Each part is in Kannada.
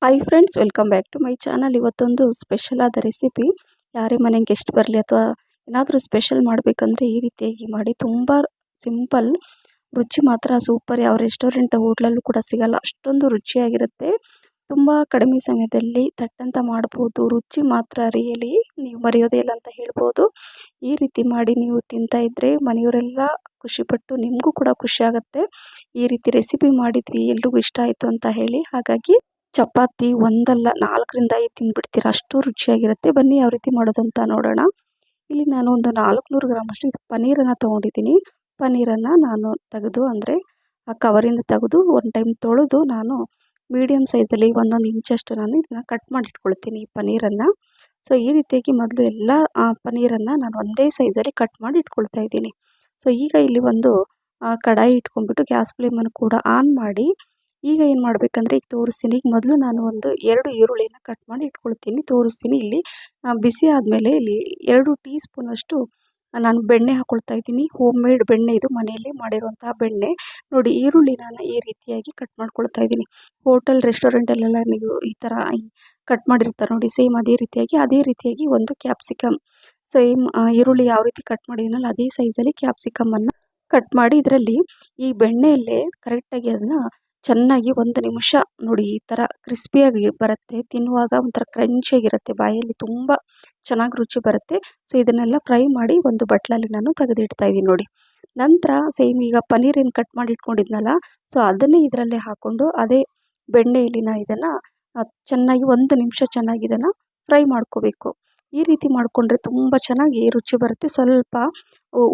Hi friends, welcome back to my channel. ಇವತ್ತೊಂದು ಸ್ಪೆಷಲ್ ಆದ ರೆಸಿಪಿ. ಯಾರೇ ಮನೆಗೆ ಗೆಸ್ಟ್ ಬರಲಿ ಅಥವಾ ಏನಾದರೂ ಸ್ಪೆಷಲ್ ಮಾಡಬೇಕಂದ್ರೆ ಈ ರೀತಿಯಾಗಿ ಮಾಡಿ. ತುಂಬ ಸಿಂಪಲ್, ರುಚಿ ಮಾತ್ರ ಸೂಪರ್. ಯಾವ ರೆಸ್ಟೋರೆಂಟ್ ಹೋಟ್ಲಲ್ಲೂ ಕೂಡ ಸಿಗಲ್ಲ, ಅಷ್ಟೊಂದು ರುಚಿಯಾಗಿರುತ್ತೆ. ತುಂಬ ಕಡಿಮೆ ಸಮಯದಲ್ಲಿ ತಟ್ಟಂತ ಮಾಡ್ಬೋದು. ರುಚಿ ಮಾತ್ರ ರಿಯಲಿ ನೀವು ಮರೆಯೋದೇ ಇಲ್ಲ ಅಂತ ಹೇಳ್ಬೋದು. ಈ ರೀತಿ ಮಾಡಿ ನೀವು ತಿಂತಾ ಇದ್ದರೆ ಮನೆಯವರೆಲ್ಲ ಖುಷಿಪಟ್ಟು ನಿಮಗೂ ಕೂಡ ಖುಷಿ ಆಗುತ್ತೆ. ಈ ರೀತಿ ರೆಸಿಪಿ ಮಾಡಿದ್ವಿ, ಎಲ್ರಿಗೂ ಇಷ್ಟ ಆಯಿತು ಅಂತ ಹೇಳಿ. ಹಾಗಾಗಿ ಚಪಾತಿ ಒಂದಲ್ಲ 4ರಿಂದ 5 ತಿಂದ್ಬಿಡ್ತೀರ, ಅಷ್ಟು ರುಚಿಯಾಗಿರುತ್ತೆ. ಬನ್ನಿ ಯಾವ ರೀತಿ ಮಾಡೋದಂತ ನೋಡೋಣ. ಇಲ್ಲಿ ನಾನು ಒಂದು 400 ಗ್ರಾಮ್ ಅಷ್ಟು ಪನ್ನೀರನ್ನು ತೊಗೊಂಡಿದ್ದೀನಿ. ಪನ್ನೀರನ್ನು ನಾನು ತೆಗೆದು ಅಂದರೆ ಆ ಕವರಿಂದ ತೆಗೆದು ಒಂದು ಟೈಮ್ ತೊಳೆದು ನಾನು ಮೀಡಿಯಮ್ ಸೈಜಲ್ಲಿ 1 ಇಂಚಷ್ಟು ನಾನು ಇದನ್ನು ಕಟ್ ಮಾಡಿ ಇಟ್ಕೊಳ್ತೀನಿ ಈ ಪನ್ನೀರನ್ನು. ಸೊ ಈ ರೀತಿಯಾಗಿ ಮೊದಲು ಎಲ್ಲ ಪನ್ನೀರನ್ನು ನಾನು ಒಂದೇ ಸೈಜಲ್ಲಿ ಕಟ್ ಮಾಡಿ ಇಟ್ಕೊಳ್ತಾ ಇದ್ದೀನಿ. ಸೊ ಈಗ ಇಲ್ಲಿ ಒಂದು ಕಡಾಯಿ ಇಟ್ಕೊಂಡ್ಬಿಟ್ಟು ಗ್ಯಾಸ್ ಫ್ಲೇಮನ್ನು ಕೂಡ ಆನ್ ಮಾಡಿ, ಈಗ ಏನು ಮಾಡಬೇಕಂದ್ರೆ ಈಗ ತೋರಿಸ್ತೀನಿ. ಈಗ ಮೊದಲು ನಾನು ಒಂದು 2 ಈರುಳ್ಳಿನ ಕಟ್ ಮಾಡಿ ಇಟ್ಕೊಳ್ತೀನಿ, ತೋರಿಸ್ತೀನಿ. ಇಲ್ಲಿ ಬಿಸಿ ಆದಮೇಲೆ ಇಲ್ಲಿ 2 ಟೀ ಸ್ಪೂನಷ್ಟು ನಾನು ಬೆಣ್ಣೆ ಹಾಕ್ಕೊಳ್ತಾ ಇದ್ದೀನಿ. ಹೋಮ್ ಮೇಡ್ ಬೆಣ್ಣೆ, ಇದು ಮನೆಯಲ್ಲಿ ಮಾಡಿರುವಂತಹ ಬೆಣ್ಣೆ. ನೋಡಿ, ಈರುಳ್ಳಿನ ಈ ರೀತಿಯಾಗಿ ಕಟ್ ಮಾಡ್ಕೊಳ್ತಾ ಇದ್ದೀನಿ. ಹೋಟೆಲ್ ರೆಸ್ಟೋರೆಂಟಲ್ಲೆಲ್ಲ ನೀವು ಈ ಥರ ಕಟ್ ಮಾಡಿರ್ತಾರೆ ನೋಡಿ, ಸೇಮ್ ಅದೇ ರೀತಿಯಾಗಿ ಒಂದು ಕ್ಯಾಪ್ಸಿಕಮ್, ಸೇಮ್ ಈರುಳ್ಳಿ ಯಾವ ರೀತಿ ಕಟ್ ಮಾಡಿದ್ದೀನಲ್ಲ ಅದೇ ಸೈಜಲ್ಲಿ ಕ್ಯಾಪ್ಸಿಕಮನ್ನು ಕಟ್ ಮಾಡಿ ಇದರಲ್ಲಿ ಈ ಬೆಣ್ಣೆಯಲ್ಲೇ ಕರೆಕ್ಟಾಗಿ ಅದನ್ನು ಚೆನ್ನಾಗಿ 1 ನಿಮಿಷ ನೋಡಿ ಈ ಥರ ಕ್ರಿಸ್ಪಿಯಾಗಿ ಬರುತ್ತೆ. ತಿನ್ನುವಾಗ ಒಂಥರ ಕ್ರಂಚಿಯಾಗಿರುತ್ತೆ, ಬಾಯಲ್ಲಿ ತುಂಬ ಚೆನ್ನಾಗಿ ರುಚಿ ಬರುತ್ತೆ. ಸೊ ಇದನ್ನೆಲ್ಲ ಫ್ರೈ ಮಾಡಿ ಒಂದು ಬಟ್ಲಲ್ಲಿ ನಾನು ತೆಗೆದಿಡ್ತಾ ಇದ್ದೀನಿ ನೋಡಿ. ನಂತರ ಸೇಮ್ ಈಗ ಪನ್ನೀರ್ ಏನು ಕಟ್ ಮಾಡಿ ಇಟ್ಕೊಂಡಿದ್ನಲ್ಲ, ಸೊ ಅದನ್ನೇ ಇದರಲ್ಲೇ ಹಾಕ್ಕೊಂಡು ಅದೇ ಬೆಣ್ಣೆಯಲ್ಲಿ ನಾನು ಇದನ್ನು ಚೆನ್ನಾಗಿ 1 ನಿಮಿಷ ಚೆನ್ನಾಗಿ ಇದನ್ನು ಫ್ರೈ ಮಾಡ್ಕೋಬೇಕು. ಈ ರೀತಿ ಮಾಡಿಕೊಂಡ್ರೆ ತುಂಬ ಚೆನ್ನಾಗಿ ರುಚಿ ಬರುತ್ತೆ. ಸ್ವಲ್ಪ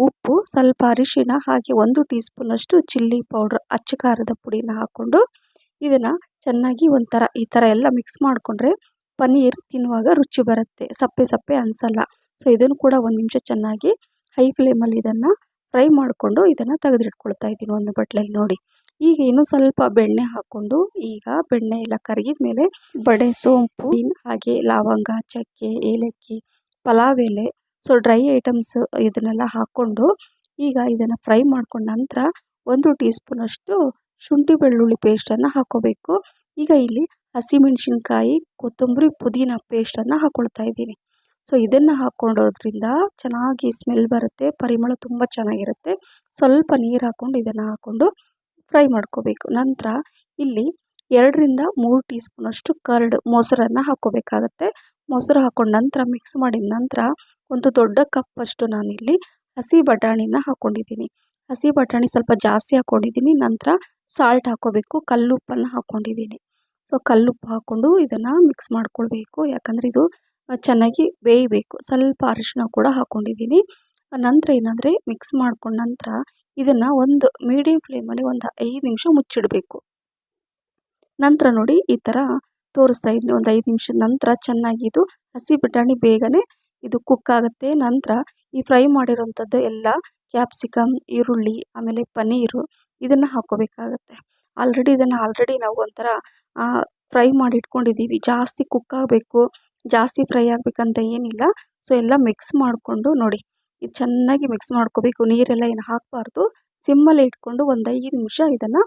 ಉಪ್ಪು, ಸ್ವಲ್ಪ ಅರಿಶಿಣ, ಹಾಗೆ 1 ಟೀ ಸ್ಪೂನಷ್ಟು ಚಿಲ್ಲಿ ಪೌಡ್ರ್, ಅಚ್ಚ ಖಾರದ ಪುಡಿನ ಹಾಕ್ಕೊಂಡು ಇದನ್ನು ಚೆನ್ನಾಗಿ ಒಂಥರ ಈ ಥರ ಎಲ್ಲ ಮಿಕ್ಸ್ ಮಾಡಿಕೊಂಡ್ರೆ ಪನ್ನೀರ್ ತಿನ್ನುವಾಗ ರುಚಿ ಬರುತ್ತೆ, ಸಪ್ಪೆ ಸಪ್ಪೆ ಅನಿಸಲ್ಲ. ಸೊ ಇದನ್ನು ಕೂಡ 1 ನಿಮಿಷ ಚೆನ್ನಾಗಿ ಹೈ ಫ್ಲೇಮಲ್ಲಿ ಇದನ್ನು ಫ್ರೈ ಮಾಡಿಕೊಂಡು ಇದನ್ನು ತೆಗೆದಿಟ್ಕೊಳ್ತಾ ಇದ್ದೀನಿ ಒಂದು ಬಟ್ಲಲ್ಲಿ ನೋಡಿ. ಈಗ ಇನ್ನೂ ಸ್ವಲ್ಪ ಬೆಣ್ಣೆ ಹಾಕ್ಕೊಂಡು, ಈಗ ಬೆಣ್ಣೆ ಎಲ್ಲ ಕರಗಿದ ಮೇಲೆ ಬಡೆ ಸೋಂಪು, ಹಾಗೆ ಲವಂಗ, ಚಕ್ಕೆ, ಏಲಕ್ಕಿ, ಪಲಾವ್ ಎಲೆ, ಸೊ ಡ್ರೈ ಐಟಮ್ಸ್ ಇದನ್ನೆಲ್ಲ ಹಾಕ್ಕೊಂಡು ಈಗ ಇದನ್ನು ಫ್ರೈ ಮಾಡ್ಕೊಂಡ ನಂತರ 1 ಟೀ ಸ್ಪೂನಷ್ಟು ಶುಂಠಿ ಬೆಳ್ಳುಳ್ಳಿ ಪೇಸ್ಟನ್ನು ಹಾಕ್ಕೋಬೇಕು. ಈಗ ಇಲ್ಲಿ ಹಸಿಮೆಣಸಿನ್ಕಾಯಿ, ಕೊತ್ತಂಬರಿ, ಪುದೀನ ಪೇಸ್ಟನ್ನು ಹಾಕ್ಕೊಳ್ತಾ ಇದ್ದೀನಿ. ಸೊ ಇದನ್ನು ಹಾಕ್ಕೊಂಡೋದ್ರಿಂದ ಚೆನ್ನಾಗಿ ಸ್ಮೆಲ್ ಬರುತ್ತೆ, ಪರಿಮಳ ತುಂಬ ಚೆನ್ನಾಗಿರುತ್ತೆ. ಸ್ವಲ್ಪ ನೀರು ಹಾಕ್ಕೊಂಡು ಇದನ್ನು ಹಾಕ್ಕೊಂಡು ಫ್ರೈ ಮಾಡ್ಕೋಬೇಕು. ನಂತರ ಇಲ್ಲಿ 2ರಿಂದ 3 ಟೀ ಸ್ಪೂನಷ್ಟು ಮೊಸರನ್ನು ಹಾಕ್ಕೋಬೇಕಾಗತ್ತೆ. ಮೊಸರು ಹಾಕ್ಕೊಂಡು ನಂತರ ಮಿಕ್ಸ್ ಮಾಡಿದ ನಂತರ ಒಂದು ದೊಡ್ಡ ಕಪ್ಪಷ್ಟು ನಾನಿಲ್ಲಿ ಹಸಿ ಬಟಾಣಿನ ಹಾಕ್ಕೊಂಡಿದ್ದೀನಿ. ಹಸಿ ಬಟಾಣಿ ಸ್ವಲ್ಪ ಜಾಸ್ತಿ ಹಾಕ್ಕೊಂಡಿದ್ದೀನಿ. ನಂತರ ಸಾಲ್ಟ್ ಹಾಕ್ಕೋಬೇಕು, ಕಲ್ಲುಪ್ಪನ್ನು ಹಾಕ್ಕೊಂಡಿದ್ದೀನಿ. ಸೊ ಕಲ್ಲುಪ್ಪು ಹಾಕ್ಕೊಂಡು ಇದನ್ನು ಮಿಕ್ಸ್ ಮಾಡ್ಕೊಳ್ಬೇಕು, ಯಾಕಂದರೆ ಇದು ಚೆನ್ನಾಗಿ ಬೇಯಬೇಕು. ಸ್ವಲ್ಪ ಅರಿಶಿನ ಕೂಡ ಹಾಕ್ಕೊಂಡಿದ್ದೀನಿ. ನಂತರ ಏನಂದರೆ ಮಿಕ್ಸ್ ಮಾಡ್ಕೊಂಡ ನಂತರ ಇದನ್ನು ಒಂದು ಮೀಡಿಯಮ್ ಫ್ಲೇಮಲ್ಲಿ ಒಂದು 5 ನಿಮಿಷ ಮುಚ್ಚಿಡಬೇಕು. ನಂತರ ನೋಡಿ ಈ ಥರ ತೋರಿಸ್ತಾ ಇದ್ದೀನಿ, ಒಂದು 5 ನಿಮಿಷದ ನಂತರ ಚೆನ್ನಾಗಿ ಇದು ಹಸಿ ಬಟಾಣಿ ಬೇಗನೆ ಇದು ಕುಕ್ ಆಗುತ್ತೆ. ನಂತರ ಈ ಫ್ರೈ ಮಾಡಿರೋಂಥದ್ದು ಎಲ್ಲ ಕ್ಯಾಪ್ಸಿಕಮ್, ಈರುಳ್ಳಿ, ಆಮೇಲೆ ಪನ್ನೀರು ಇದನ್ನು ಹಾಕ್ಕೋಬೇಕಾಗತ್ತೆ. ಆಲ್ರೆಡಿ ನಾವು ಒಂಥರ ಫ್ರೈ ಮಾಡಿ ಇಟ್ಕೊಂಡಿದ್ದೀವಿ. ಜಾಸ್ತಿ ಕುಕ್ ಆಗಬೇಕು, ಜಾಸ್ತಿ ಫ್ರೈ ಆಗಬೇಕಂತ ಏನಿಲ್ಲ. ಸೊ ಎಲ್ಲ ಮಿಕ್ಸ್ ಮಾಡಿಕೊಂಡು ನೋಡಿ, ಇದು ಚೆನ್ನಾಗಿ ಮಿಕ್ಸ್ ಮಾಡ್ಕೋಬೇಕು. ನೀರೆಲ್ಲ ಏನು ಹಾಕಬಾರ್ದು, ಸಿಮ್ಮಲ್ಲಿ ಇಟ್ಕೊಂಡು ಒಂದು 5 ನಿಮಿಷ ಇದನ್ನು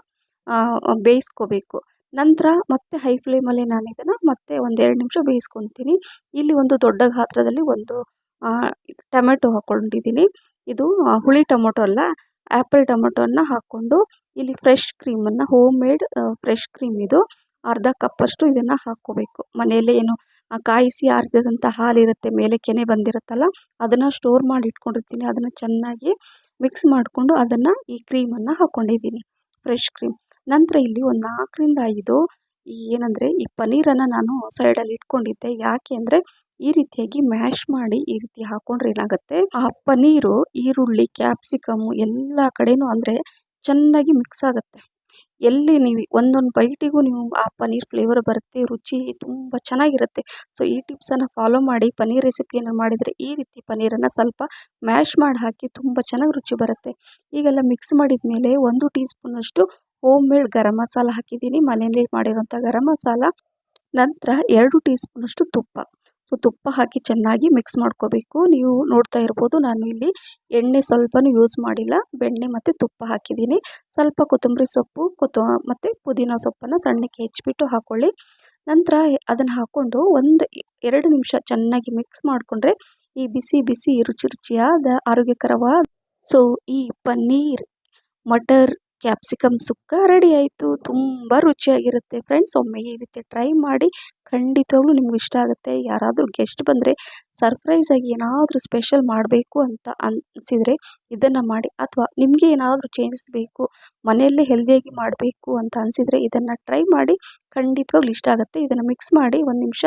ಬೇಯಿಸ್ಕೋಬೇಕು. ನಂತರ ಮತ್ತೆ ಹೈ ಫ್ಲೇಮಲ್ಲಿ ನಾನು ಇದನ್ನು ಮತ್ತೆ ಒಂದು 2 ನಿಮಿಷ ಬೇಯಿಸ್ಕೊತೀನಿ. ಇಲ್ಲಿ ಒಂದು ದೊಡ್ಡ ಗಾತ್ರದಲ್ಲಿ ಒಂದು ಟೊಮೆಟೊ ಹಾಕ್ಕೊಂಡಿದ್ದೀನಿ. ಇದು ಹುಳಿ ಟೊಮೊಟೊ ಅಲ್ಲ, ಆ್ಯಪಲ್ ಟೊಮೊಟೊನ ಹಾಕ್ಕೊಂಡು ಇಲ್ಲಿ ಫ್ರೆಶ್ ಕ್ರೀಮನ್ನು, ಹೋಮ್ ಮೇಡ್ ಫ್ರೆಶ್ ಕ್ರೀಮ್ ಇದು ಅರ್ಧ ಕಪ್ಪಷ್ಟು ಇದನ್ನು ಹಾಕ್ಕೋಬೇಕು. ಮನೆಯಲ್ಲೇ ಏನು ಕಾಯಿಸಿ ಆರಿಸಿದಂಥ ಹಾಲಿರುತ್ತೆ, ಮೇಲೆ ಕೆನೆ ಬಂದಿರುತ್ತಲ್ಲ, ಅದನ್ನು ಸ್ಟೋರ್ ಮಾಡಿ ಇಟ್ಕೊಂಡಿರ್ತೀನಿ. ಅದನ್ನು ಚೆನ್ನಾಗಿ ಮಿಕ್ಸ್ ಮಾಡಿಕೊಂಡು ಅದನ್ನು ಈ ಕ್ರೀಮನ್ನು ಹಾಕ್ಕೊಂಡಿದ್ದೀನಿ, ಫ್ರೆಶ್ ಕ್ರೀಮ್. ನಂತರ ಇಲ್ಲಿ ಒಂದು 4ರಿಂದ 5 ಏನಂದರೆ ಈ ಪನ್ನೀರನ್ನು ನಾನು ಸೈಡಲ್ಲಿ ಇಟ್ಕೊಂಡಿದ್ದೆ. ಯಾಕೆ ಅಂದರೆ ಈ ರೀತಿಯಾಗಿ ಮ್ಯಾಶ್ ಮಾಡಿ ಈ ರೀತಿ ಹಾಕ್ಕೊಂಡ್ರೆ ಏನಾಗುತ್ತೆ, ಆ ಪನ್ನೀರು, ಈರುಳ್ಳಿ, ಕ್ಯಾಪ್ಸಿಕಮು ಎಲ್ಲ ಕಡೆನೂ ಅಂದರೆ ಚೆನ್ನಾಗಿ ಮಿಕ್ಸ್ ಆಗುತ್ತೆ. ಎಲ್ಲಿ ನೀವು ಒಂದೊಂದು ಬೈಟಿಗೂ ನೀವು ಆ ಪನ್ನೀರ್ ಫ್ಲೇವರ್ ಬರುತ್ತೆ, ರುಚಿ ತುಂಬ ಚೆನ್ನಾಗಿರುತ್ತೆ. ಸೊ ಈ ಟಿಪ್ಸನ್ನು ಫಾಲೋ ಮಾಡಿ ಪನ್ನೀರ್ ರೆಸಿಪಿಯನ್ನು ಮಾಡಿದರೆ ಈ ರೀತಿ ಪನ್ನೀರನ್ನು ಸ್ವಲ್ಪ ಮ್ಯಾಶ್ ಮಾಡಿ ಹಾಕಿ ತುಂಬ ಚೆನ್ನಾಗಿ ರುಚಿ ಬರುತ್ತೆ. ಈಗೆಲ್ಲ ಮಿಕ್ಸ್ ಮಾಡಿದ ಮೇಲೆ 1 ಟೀ ಸ್ಪೂನಷ್ಟು ಹೋಮ್ ಮೇಡ್ ಗರಂ ಮಸಾಲ ಹಾಕಿದ್ದೀನಿ, ಮನೆಯಲ್ಲೇ ಮಾಡಿರೋಂಥ ಗರಂ ಮಸಾಲ. ನಂತರ 2 ಟೀ ಸ್ಪೂನಷ್ಟು ತುಪ್ಪ. ಸೊ ತುಪ್ಪ ಹಾಕಿ ಚೆನ್ನಾಗಿ ಮಿಕ್ಸ್ ಮಾಡ್ಕೋಬೇಕು. ನೀವು ನೋಡ್ತಾ ಇರ್ಬೋದು, ನಾನು ಇಲ್ಲಿ ಎಣ್ಣೆ ಸ್ವಲ್ಪನೂ ಯೂಸ್ ಮಾಡಿಲ್ಲ, ಬೆಣ್ಣೆ ಮತ್ತು ತುಪ್ಪ ಹಾಕಿದ್ದೀನಿ. ಸ್ವಲ್ಪ ಕೊತ್ತಂಬರಿ ಸೊಪ್ಪು ಮತ್ತು ಪುದೀನ ಸೊಪ್ಪನ್ನು ಸಣ್ಣಕ್ಕೆ ಹೆಚ್ಚಿಬಿಟ್ಟು ಹಾಕ್ಕೊಳ್ಳಿ. ನಂತರ ಅದನ್ನು ಹಾಕ್ಕೊಂಡು 2 ನಿಮಿಷ ಚೆನ್ನಾಗಿ ಮಿಕ್ಸ್ ಮಾಡಿಕೊಂಡ್ರೆ ಈ ಬಿಸಿ ಬಿಸಿ ರುಚಿ ರುಚಿಯಾದ ಆರೋಗ್ಯಕರವಾದ ಸೊ ಈ ಪನ್ನೀರ್ ಮಟರ್ ಕ್ಯಾಪ್ಸಿಕಮ್ ಸುಕ್ಕ ರೆಡಿ ಆಯಿತು. ತುಂಬ ರುಚಿಯಾಗಿರುತ್ತೆ ಫ್ರೆಂಡ್ಸ್. ಒಮ್ಮೆ ಈ ರೀತಿ ಟ್ರೈ ಮಾಡಿ, ಖಂಡಿತವಾಗ್ಲೂ ನಿಮ್ಗೆ ಇಷ್ಟ ಆಗುತ್ತೆ. ಯಾರಾದರೂ ಗೆಸ್ಟ್ ಬಂದರೆ ಸರ್ಪ್ರೈಸಾಗಿ ಏನಾದರೂ ಸ್ಪೆಷಲ್ ಮಾಡಬೇಕು ಅಂತ ಅನಿಸಿದರೆ ಇದನ್ನು ಮಾಡಿ, ಅಥವಾ ನಿಮಗೆ ಏನಾದರೂ ಚೇಂಜಸ್ ಬೇಕು, ಮನೆಯಲ್ಲೇ ಹೆಲ್ದಿಯಾಗಿ ಮಾಡಬೇಕು ಅಂತ ಅನಿಸಿದರೆ ಇದನ್ನು ಟ್ರೈ ಮಾಡಿ, ಖಂಡಿತವಾಗ್ಲೂ ಇಷ್ಟ ಆಗುತ್ತೆ. ಇದನ್ನು ಮಿಕ್ಸ್ ಮಾಡಿ 1 ನಿಮಿಷ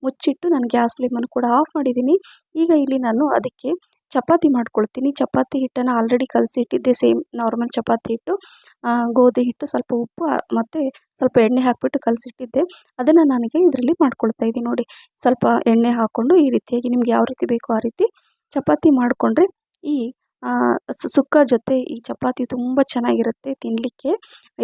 ಮುಚ್ಚಿಟ್ಟು ನಾನು ಗ್ಯಾಸ್ ಫ್ಲೇಮನ್ನು ಕೂಡ ಆಫ್ ಮಾಡಿದ್ದೀನಿ. ಈಗ ಇಲ್ಲಿ ನಾನು ಅದಕ್ಕೆ ಚಪಾತಿ ಮಾಡ್ಕೊಳ್ತೀನಿ. ಚಪಾತಿ ಹಿಟ್ಟನ್ನು ಆಲ್ರೆಡಿ ಕಲಸಿ ಇಟ್ಟಿದ್ದೆ, ಸೇಮ್ ನಾರ್ಮಲ್ ಚಪಾತಿ ಹಿಟ್ಟು, ಗೋಧಿ ಹಿಟ್ಟು, ಸ್ವಲ್ಪ ಉಪ್ಪು ಮತ್ತು ಸ್ವಲ್ಪ ಎಣ್ಣೆ ಹಾಕಿಬಿಟ್ಟು ಕಲಸಿಟ್ಟಿದ್ದೆ. ಅದನ್ನು ನನಗೆ ಇದರಲ್ಲಿ ಮಾಡ್ಕೊಳ್ತಾ ಇದ್ದೀನಿ ನೋಡಿ. ಸ್ವಲ್ಪ ಎಣ್ಣೆ ಹಾಕ್ಕೊಂಡು ಈ ರೀತಿಯಾಗಿ ನಿಮ್ಗೆ ಯಾವ ರೀತಿ ಬೇಕೋ ಆ ರೀತಿ ಚಪಾತಿ ಮಾಡಿಕೊಂಡ್ರೆ ಈ ಸುಕ್ಕ ಜೊತೆ ಈ ಚಪಾತಿ ತುಂಬ ಚೆನ್ನಾಗಿರುತ್ತೆ ತಿನ್ನಲಿಕ್ಕೆ.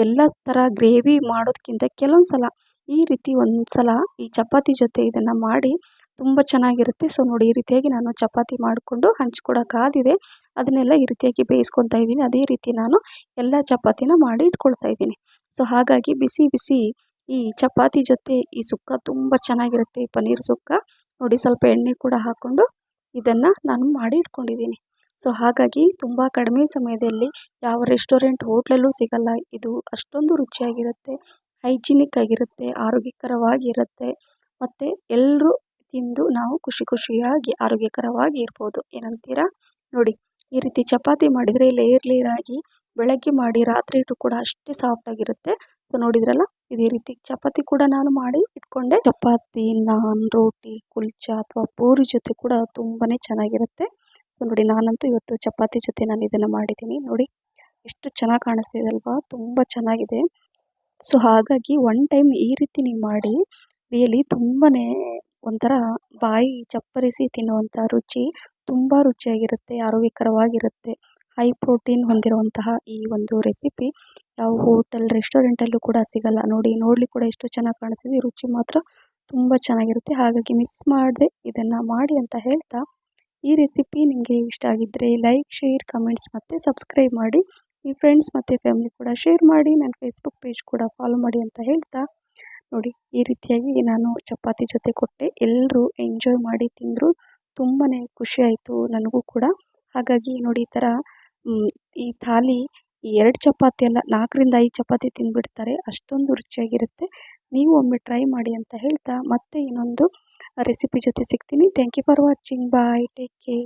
ಎಲ್ಲ ಥರ ಗ್ರೇವಿ ಮಾಡೋದಕ್ಕಿಂತ ಕೆಲವೊಂದು ಸಲ ಈ ರೀತಿ ಒಂದು ಸಲ ಈ ಚಪಾತಿ ಜೊತೆ ಇದನ್ನು ಮಾಡಿ ತುಂಬ ಚೆನ್ನಾಗಿರುತ್ತೆ. ಸೊ ನೋಡಿ, ಈ ರೀತಿಯಾಗಿ ನಾನು ಚಪಾತಿ ಮಾಡಿಕೊಂಡು ಹಂಚ್ಕೊಡೋಕ್ಕಾದಿದೆ, ಅದನ್ನೆಲ್ಲ ಈ ರೀತಿಯಾಗಿ ಬೇಯಿಸ್ಕೊತಾ ಇದ್ದೀನಿ. ಅದೇ ರೀತಿ ನಾನು ಎಲ್ಲ ಚಪಾತಿನ ಮಾಡಿ ಇಟ್ಕೊಳ್ತಾ ಇದ್ದೀನಿ. ಸೊ ಹಾಗಾಗಿ ಬಿಸಿ ಬಿಸಿ ಈ ಚಪಾತಿ ಜೊತೆ ಈ ಸುಕ್ಕ ತುಂಬ ಚೆನ್ನಾಗಿರುತ್ತೆ, ಈ ಪನ್ನೀರ್ ಸುಕ್ಕ. ನೋಡಿ, ಸ್ವಲ್ಪ ಎಣ್ಣೆ ಕೂಡ ಹಾಕ್ಕೊಂಡು ಇದನ್ನು ನಾನು ಮಾಡಿ ಇಟ್ಕೊಂಡಿದ್ದೀನಿ. ಸೊ ಹಾಗಾಗಿ ತುಂಬ ಕಡಿಮೆ ಸಮಯದಲ್ಲಿ ಯಾವ ರೆಸ್ಟೋರೆಂಟ್ ಹೋಟ್ಲಲ್ಲೂ ಸಿಗಲ್ಲ. ಇದು ಅಷ್ಟೊಂದು ರುಚಿಯಾಗಿರುತ್ತೆ, ಹೈಜಿನಿಕ್ ಆಗಿರುತ್ತೆ, ಆರೋಗ್ಯಕರವಾಗಿರುತ್ತೆ, ಮತ್ತು ಎಲ್ಲರೂ ತಿಂದು ನಾವು ಖುಷಿ ಖುಷಿಯಾಗಿ ಆರೋಗ್ಯಕರವಾಗಿ ಇರ್ಬೋದು. ಏನಂತೀರಾ? ನೋಡಿ, ಈ ರೀತಿ ಚಪಾತಿ ಮಾಡಿದರೆ ಲೇಯರ್ ಆಗಿ ಬೆಳಗ್ಗೆ ಮಾಡಿ ರಾತ್ರಿ ಇಟ್ಟು ಕೂಡ ಅಷ್ಟೇ ಸಾಫ್ಟಾಗಿರುತ್ತೆ. ಸೊ ನೋಡಿದ್ರಲ್ಲ, ಇದೇ ರೀತಿ ಚಪಾತಿ ಕೂಡ ನಾನು ಮಾಡಿ ಇಟ್ಕೊಂಡೆ. ಚಪಾತಿ, ನಾನ್, ರೋಟಿ, ಕುಲ್ಚಾ ಅಥವಾ ಪೂರಿ ಜೊತೆ ಕೂಡ ತುಂಬಾ ಚೆನ್ನಾಗಿರುತ್ತೆ. ಸೊ ನೋಡಿ, ನಾನಂತೂ ಇವತ್ತು ಚಪಾತಿ ಜೊತೆ ನಾನು ಇದನ್ನು ಮಾಡಿದ್ದೀನಿ. ನೋಡಿ ಎಷ್ಟು ಚೆನ್ನಾಗಿ ಕಾಣಿಸ್ತಿದೆ ಅಲ್ವಾ? ತುಂಬ ಚೆನ್ನಾಗಿದೆ. ಸೊ ಹಾಗಾಗಿ ಒನ್ ಟೈಮ್ ಈ ರೀತಿ ನೀವು ಮಾಡಿ, ರಿಯಲಿ ತುಂಬಾ ಒಂಥರ ಬಾಯಿ ಚಪ್ಪರಿಸಿ ತಿನ್ನುವಂಥ ರುಚಿ, ತುಂಬ ರುಚಿಯಾಗಿರುತ್ತೆ, ಆರೋಗ್ಯಕರವಾಗಿರುತ್ತೆ. ಹೈ ಪ್ರೋಟೀನ್ ಹೊಂದಿರುವಂತಹ ಈ ಒಂದು ರೆಸಿಪಿ ಯಾವ ಹೋಟೆಲ್ ರೆಸ್ಟೋರೆಂಟಲ್ಲೂ ಕೂಡ ಸಿಗಲ್ಲ. ನೋಡಿ, ನೋಡ್ಲಿಕ್ಕೆ ಕೂಡ ಎಷ್ಟು ಚೆನ್ನಾಗಿ ಕಾಣಿಸ್ತಿದೆ, ರುಚಿ ಮಾತ್ರ ತುಂಬ ಚೆನ್ನಾಗಿರುತ್ತೆ. ಹಾಗಾಗಿ ಮಿಸ್ ಮಾಡದೆ ಇದನ್ನು ಮಾಡಿ ಅಂತ ಹೇಳ್ತಾ, ಈ ರೆಸಿಪಿ ನಿಮಗೆ ಇಷ್ಟ ಆಗಿದ್ದರೆ ಲೈಕ್, ಶೇರ್, ಕಮೆಂಟ್ಸ್ ಮತ್ತು ಸಬ್ಸ್ಕ್ರೈಬ್ ಮಾಡಿ. ಈ ಫ್ರೆಂಡ್ಸ್ ಮತ್ತು ಫ್ಯಾಮಿಲಿ ಕೂಡ ಶೇರ್ ಮಾಡಿ. ನನ್ನ ಫೇಸ್ಬುಕ್ ಪೇಜ್ ಕೂಡ ಫಾಲೋ ಮಾಡಿ ಅಂತ ಹೇಳ್ತಾ, ನೋಡಿ ಈ ರೀತಿಯಾಗಿ ನಾನು ಚಪಾತಿ ಜೊತೆ ಕೊಟ್ಟೆ. ಎಲ್ಲರೂ ಎಂಜಾಯ್ ಮಾಡಿ ತಿಂದರು. ತುಂಬಾ ಖುಷಿ ಆಯಿತು ನನಗೂ ಕೂಡ. ಹಾಗಾಗಿ ನೋಡಿ, ಈ ಥರ ಈ ಥಾಲಿ ಈ 2 ಚಪಾತಿ ಅಲ್ಲ, 4ರಿಂದ 5 ಚಪಾತಿ ತಿಂದುಬಿಡ್ತಾರೆ, ಅಷ್ಟೊಂದು ರುಚಿಯಾಗಿರುತ್ತೆ. ನೀವು ಒಮ್ಮೆ ಟ್ರೈ ಮಾಡಿ ಅಂತ ಹೇಳ್ತಾ, ಮತ್ತೆ ಇನ್ನೊಂದು ರೆಸಿಪಿ ಜೊತೆ ಸಿಗ್ತೀನಿ. Thank you for watching. Bye, take care.